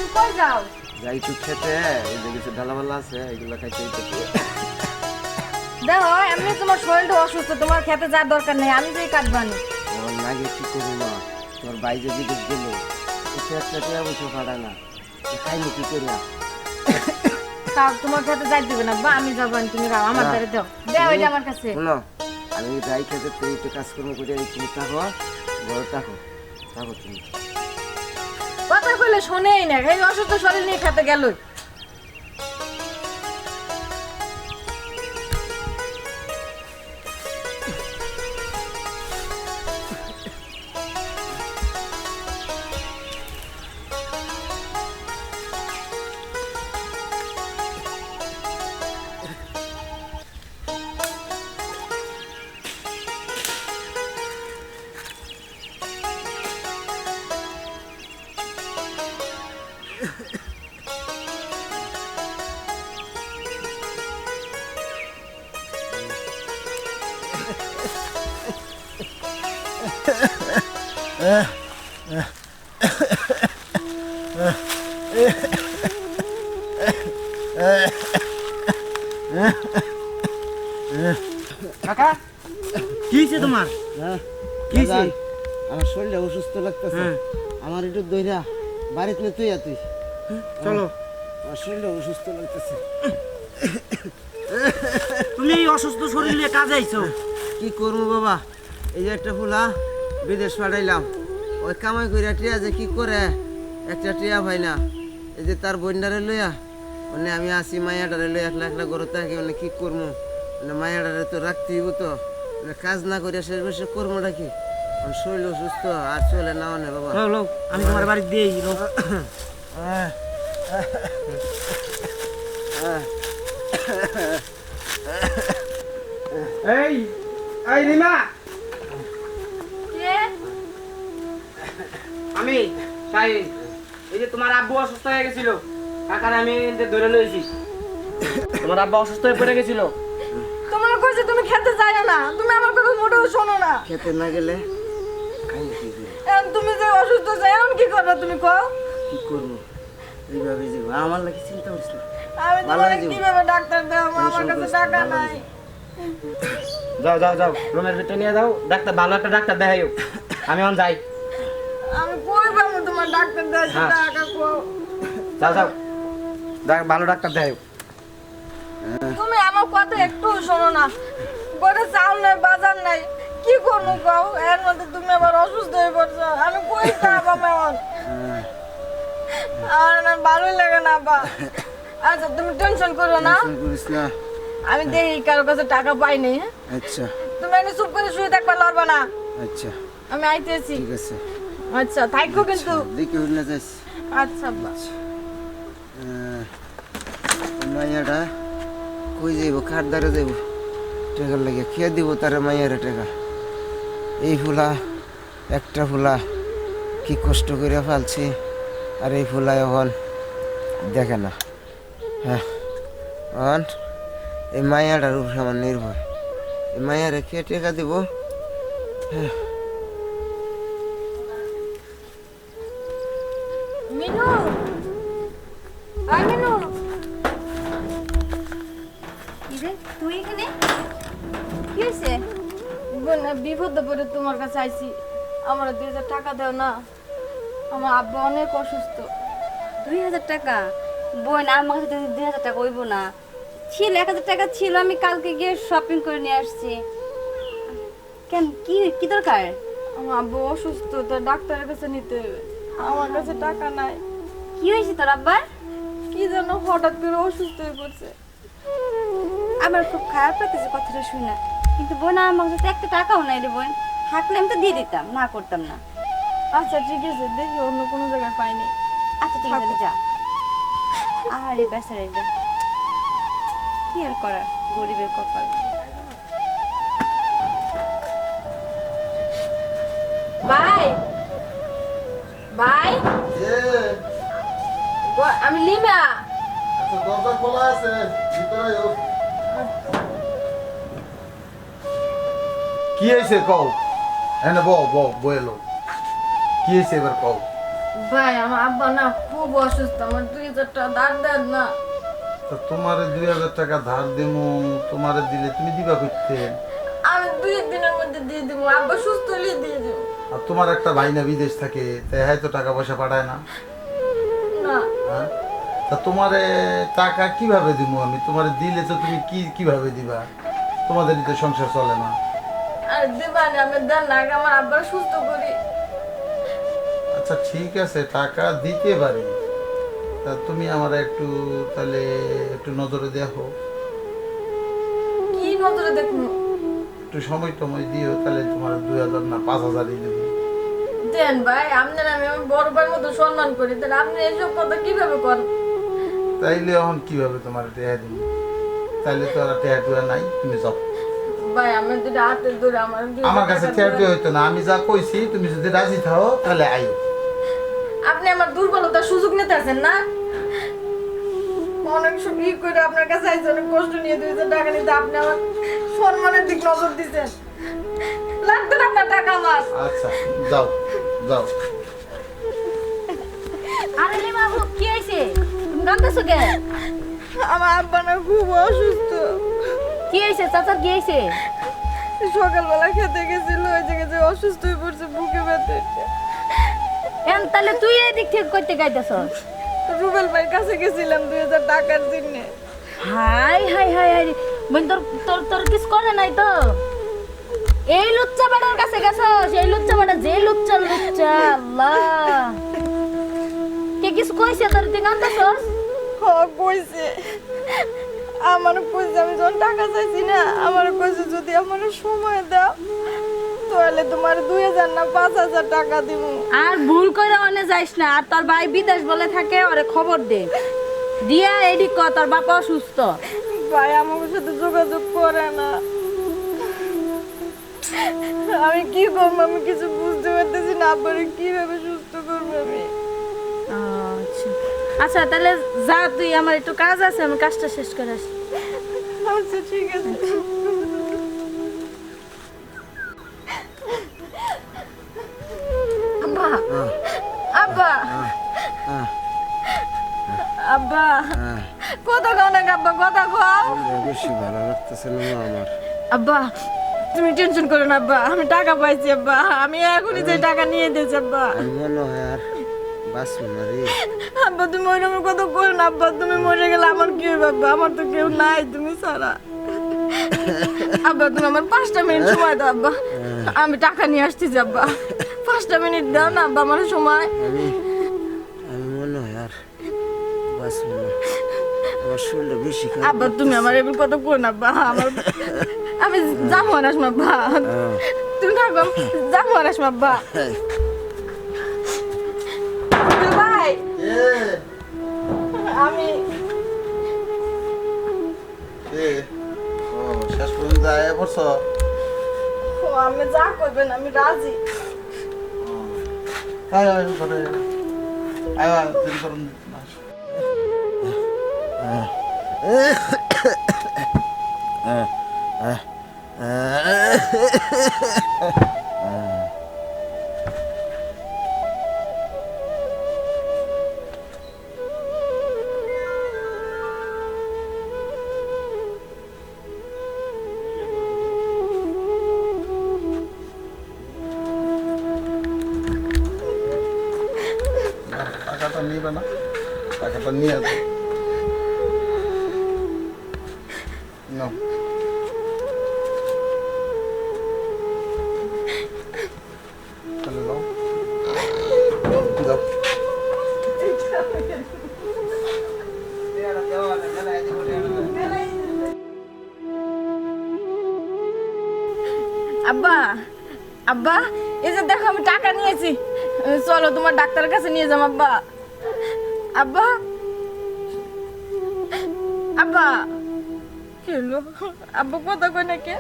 তুমি কই যাও? যাই একটু খেতে, এই যে কিছু ডালাবালা আছে এগুলো খাইতে হইতেছে। দেখো এমনি তোমার শরীরটা অসুস্থ, তোমার খেতে যাওয়ার দরকার নেই, আমি যেই কাটবানি। আমার লাগে কি করবো না, তোর ভাই যে বিদেশ গেল একটা টিয়া বসে পাঠায় না, খাইনি কি করি না। তাও তোমার খেতে যাই দিবে না বা আমি যাবো, তুমি খাও আমার দ্বারে দাও দাও এটা আমার কাছে। শোনো, আমি যাই খেতে তুই একটু কাজকর্ম করে তুমি থাকো, বড় থাকো থাকো তুমি। কথা কইলে শোনেই না, এই অসুস্থ শরীর নিয়ে খেতে গেল। কাকা কি হয়েছে তোমার? হ্যাঁ কি হয়েছে? আমার শরীরটা অসুস্থ লাগতেছে, আমার একটু দইরা বাড়িতে তুই তুই চলো। আমার শরীরটা অসুস্থ লাগতেছে। তুমি এই অসুস্থ শরীর নিয়ে কাজে আইছো? কি করবো বাবা, এই যে একটা ফুলা বিদেশ পাঠাইলাম, ওই কামাই কইরা টিয়া যে কি করে একটা টিয়া ভাই না, এই যে তার বন্ডারে লইয়া মানে আমি আসি মায়াডারে লইয়া একলা একলা গরু থাকি, মানে কি করবো, মানে মায়াডারে তো রাখতে হইব, তো মানে কাজ না করে শেষ বসে করবোটা কি, আমার শরীর অসুস্থ আর চলে না অনে বাবা। লও লও, আমি তোমার বাড়ি দিয়ে এই এই রিমা, কে? আমি শাহিন। এই যে তোমার আব্বু অসুস্থ হয়ে গেছিল, কাকার আমি ধরে লইছি। তোমার আব্বা অসুস্থ হয়ে পড়ে গেছিল। তোমার কইছে তুমি খেতে যাই না, তুমি আমার কথা মোটেও শোনো না। খেতে না গেলে খাই কি করি? এখন তুমি যে অসুস্থ যাই এখন কি করবে তুমি কও? কি করবো এইভাবে যে আমার লাগে চিন্তা করিস না। আমি ভালো তোমার হয়ে যাবো। কিভাবে ডাক্তার দেবো, আমার কাছে টাকা নাই। যাও যাও যাও, রুমের ভিতরে নিয়ে যাও, ডাক্তার ভালো একটা ডাক্তার দেখাইও। আমি এখন যাই। আমি কই পাবো তোমার ডাক্তার দেওয়ার হ্যাঁ। টাকা কও? যাও যাও, ভালো ডাক্তার দেখাইও। তুমি আমার কথা একটু শোনো না, ঘরে চাল নাই বাজার নাই, কি করবো কও? এর মধ্যে তুমি আবার অসুস্থ হয়ে পড়ছো, আমি কই খাবো এখন? আমার না ভালোই লাগে না বা। আচ্ছা তুমি টেনশন করো না, টেনশন করিস না। আমি দেখি কারো কাছে টাকা পাই নাই। হ্যাঁ? আচ্ছা তুমি এনে চুপ করে শুয়ে থাকবা, লড়বা না, আচ্ছা আমি আইতেছি। ঠিক আছে। আচ্ছা থাকো কিন্তু। দেখি হইলে যাইস। আচ্ছা বা। মাইয়াটা কই যাইব, কার দ্বারে যাইব, টাকার লাগে খেয়ে দিব তারে মাইয়ারে টাকা। এই ফুলা একটা ফুলা কি কষ্ট করে ফেলছি, আর এই ফুলা এখন দেখে না। হ্যাঁ এখন এই মাইয়াটার উপরে আমার নির্ভর, এই মাইয়ারে খেয়ে টাকা দিব। হ্যাঁ মিনু, আই মিনু, কি রে তুই এখানে? কি হয়েছে? বিপদে পড়ে তোমার কাছে আইছি, আমার 2000 টাকা দাও না, আমার আব্বা অনেক অসুস্থ। 2000 টাকা? বোন আমার কাছে 2000 টাকা হইব না, ছিল 1000 টাকা ছিল, আমি কালকে গিয়ে শপিং করে নিয়ে আসছি। কেন কি কি দরকার? আমার আব্বা অসুস্থ, তো ডাক্তারের কাছে নিতে হবে, আমার কাছে টাকা নাই। কি হয়েছে তোর আব্বার? কি যেন হঠাৎ করে অসুস্থ হয়ে পড়ছে। আমার খুব খারাপ লাগতেছে কথাটা শুনে, কিন্তু বোন আমার কাছে একটা টাকাও নাই রে বোন, থাকলে আমি তো দিয়ে দিতাম, না করতাম না। আচ্ছা ঠিক আছে, দেখি অন্য কোনো জায়গায় পাইনি। আচ্ছা ঠিক আছে যা। আরে বেচারে রে, কি আর করার, গরিবের কপাল। ভাই ভাই, আমি লিমা। দরজা খোলা আছে, ভিতরে আয়ো। কি হয়েছে কও? হ্যাঁ বউ বউ বউ এলো। কি হয়েছে এবার কও? ভাই আমার আব্বা না খুব অসুস্থ, আমার 2000 টাকা ধার দেন না। তো তোমারে 2000 টাকা ধার দেবো, তোমারে দিলে তুমি দিবা করতে। আমি 2 দিনের মধ্যে দিয়ে দেবো, আব্বা সুস্থ হলে দিয়ে দেবো। আর তোমার একটা ভাই না বিদেশ থাকে, তাই হয়তো টাকা পয়সা পাঠায় না। না হ্যাঁ, তা তোমারে টাকা কিভাবে দিব আমি? তোমারে দিলে তো তুমি কিভাবে দিবা? তোমাদেরই তো সংসার চলে না। আর দেবা না, আমি দেন না, আগে আমার আব্বার সুস্থ করি। আচ্ছা ঠিক আছে, টাকা দিতে পারি, তা তুমি আমার একটু তাহলে একটু নজরে দেখো, কি নজরে দেখুন? একটু সময় টময় দিও, তাহলে তোমার 2000 না 5000ই দেবো। দেন ভাই, আপনার আমি আমার বড় ভাইয়ের মতো সম্মান করি, তাহলে আপনি এইসব কথা কিভাবে করেন? তাইলে এখন কিভাবে তোমার টেহা দিব? তাইলে তো আর টেহা টুয়া নাই, তুমি যাও। ভাই আমি যদি হাতে ধরে আমার আমার কাছে টেহা টুয়া হইতো না, আমি যা কইছি তুমি যদি রাজি থাও তাহলে আইও। আপনি আমার দুর্বলতার সুযোগ নিতে আছেন না? অনেক ই করে আপনার কাছে আইসি, অনেক কষ্ট নিয়ে 2000 টাকা নিতে, আপনি আমার সম্মানের দিক নজর দিচ্ছেন। লাগবে না আপনার টাকা আমার। আচ্ছা যাও যাও। আরে লে বাবু কি হইছে? তুমি কাঁদতেছো কে? আমার আব্বা না খুব অসুস্থ, কি হইছে চাচা, কি হইছে? সকালবেলা খেতে গেছিল, ওই জায়গায় যে অসুস্থ হয়ে পড়ছে, বুকে ব্যথা। এন তাহলে তুই এই দিক থেকে কইতে গাইতেছস? রুবেল ভাইয়ের কাছে গেছিলাম 2000 টাকার জন্য। হাই হাই হাই হাই, বোন তোর তোর তোর কিছু করে নাই তো? এই লুচ্চা বাড়ার কাছে গেছস? এই লুচ্চা বাড়া যে লুচ্চা লুচ্চা, আল্লাহ কে কিছু কইছে তোর? তুই কাঁদতেছস? কইছে, আমার কইছে, আমি যখন টাকা চাইছি না, আমার কইছে যদি আমার সময় দাও তাহলে তোমার 2000 না 5000 টাকা দিব। আর ভুল করে অনে যাইস না। আর তোর ভাই বিদেশ বলে থাকে, ওরে খবর দে, দিয়া এডি ক তোর বাপ অসুস্থ। ভাই আমার সাথে যোগাযোগ করে না, আমি কি করবো? আমি কিছু বুঝতে পারতেছি না, আব্বারে কিভাবে সুস্থ করবো আমি। আচ্ছা আচ্ছা, তাহলে যা, তুই, আমার একটু কাজ আছে, আমি কাজটা শেষ করে আসি। আচ্ছা ঠিক আছে। আব্বা আব্বা আব্বা, কথা কও না আব্বা, কথা কও। বেশি ভালো লাগতেছে না মা আমার। আব্বা তুমি টেনশন করো না আব্বা, আমি টাকা পাইছি আব্বা, আমি এখনই যে টাকা নিয়ে দিয়েছি আব্বা। আমি মনে হয় আর বাঁচবো না রে। আব্বা তুমি ওইরকম কথা করো না আব্বা, তুমি মরে গেলে আমার কি হবে আব্বা? আমার তো কেউ নাই তুমি ছাড়া। আব্বা তুমি আমার 5টা মিনিট সময় দাও আব্বা, আমি টাকা নিয়ে আসতেছি আব্বা। 5টা মিনিট দাও না আব্বা আমার সময়। আমি মনে হয় আর বাঁচবো না, আমার শরীরটা বেশি খারাপ। আব্বা তুমি আমার এগুলো কথা করো না আব্বা, আমার আমি যাবো না আসমা আব্বা, তুমি থাকো, যাবো না আসমা আব্বা। ভাই আমি শেষ পর্যন্ত আয়া পড়ছ? আমি যা করবেন আমি রাজি। আয় আয় ঘরে আয়, আয় দেরি করুন না। টাকাটা নিবে না, টাকাটা নিয়ে আসবে। নাও। তাহলে যাও যাও। আব্বা আব্বা এই যে দেখো আমি টাকা নিয়েছি, চলো তোমার ডাক্তারের কাছে নিয়ে যাম আব্বা। আব্বা আব্বা কি হলো? আব্বা কথা কই না কে?